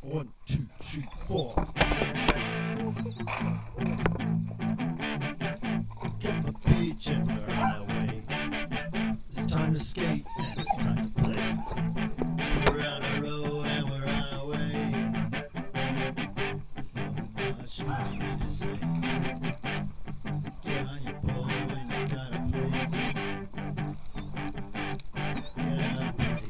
1, 2, 3, 4. Get my beach and we're on our way. It's time to skate and it's time to play. We're on the road and we're on our way. There's not much more you need to say. Get on your pole and you gotta play. Get out and play.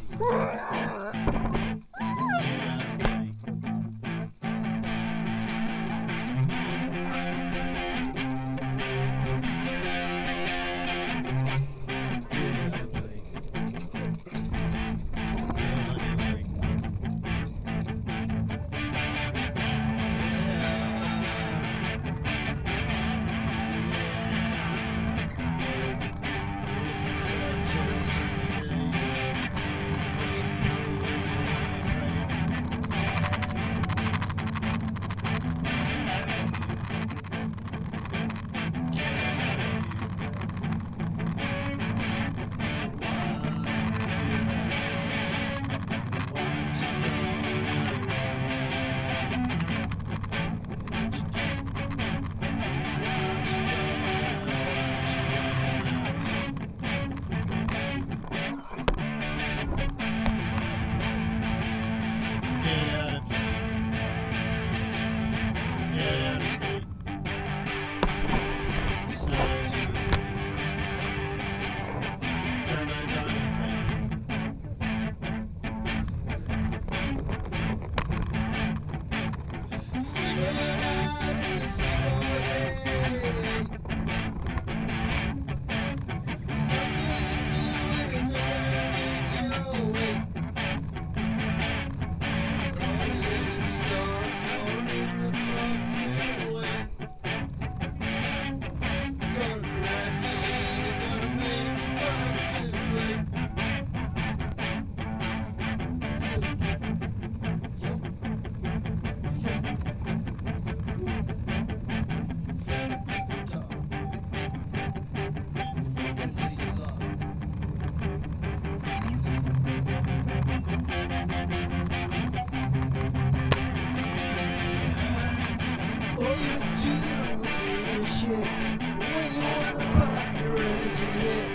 Shit. When you wasn't popular as a kid,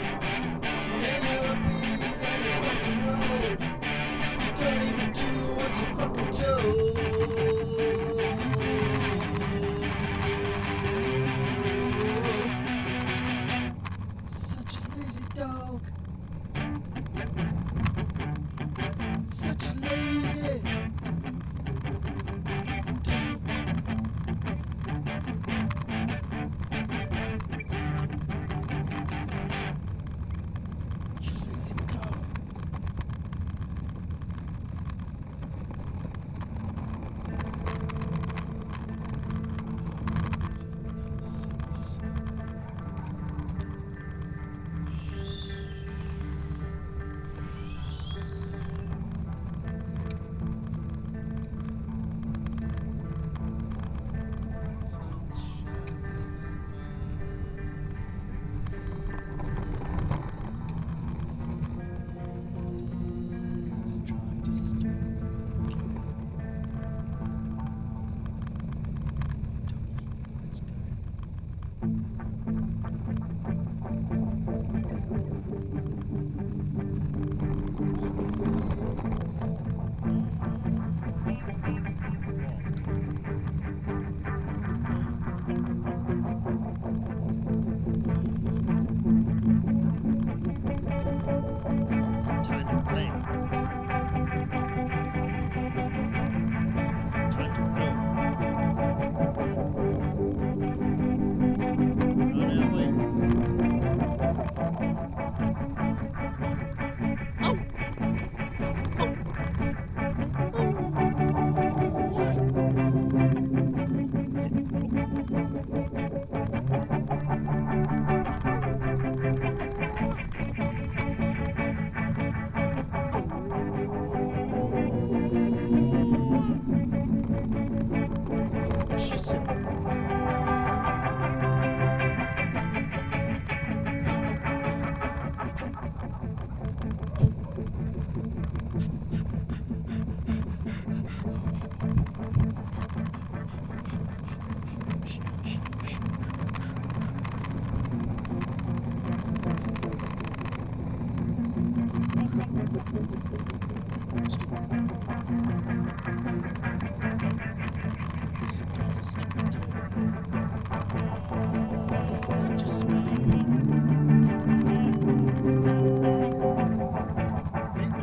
never be on your fucking road. You don't even do what you fucking told. Such a lazy dog. Such a lazy dog. It's time to play.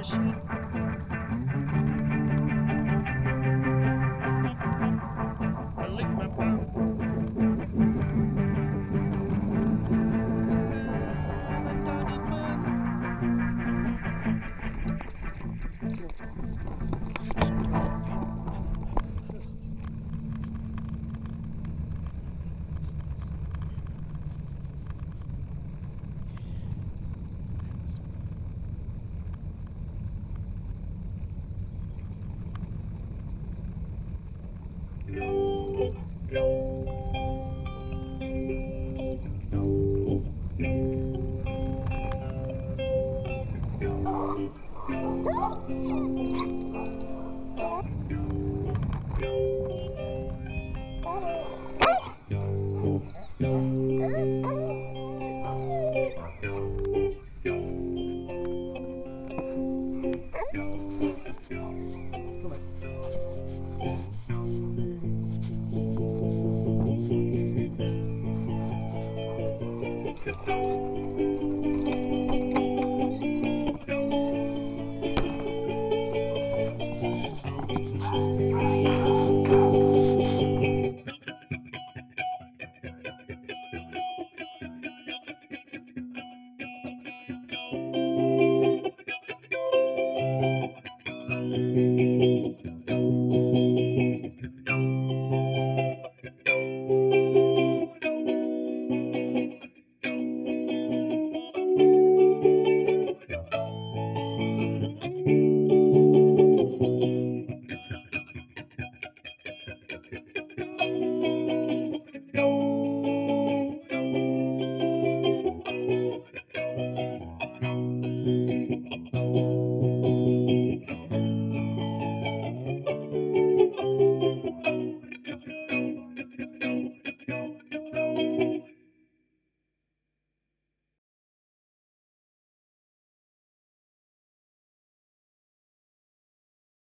shit. I lick my bum. Having doggy fun. Such doggy fun.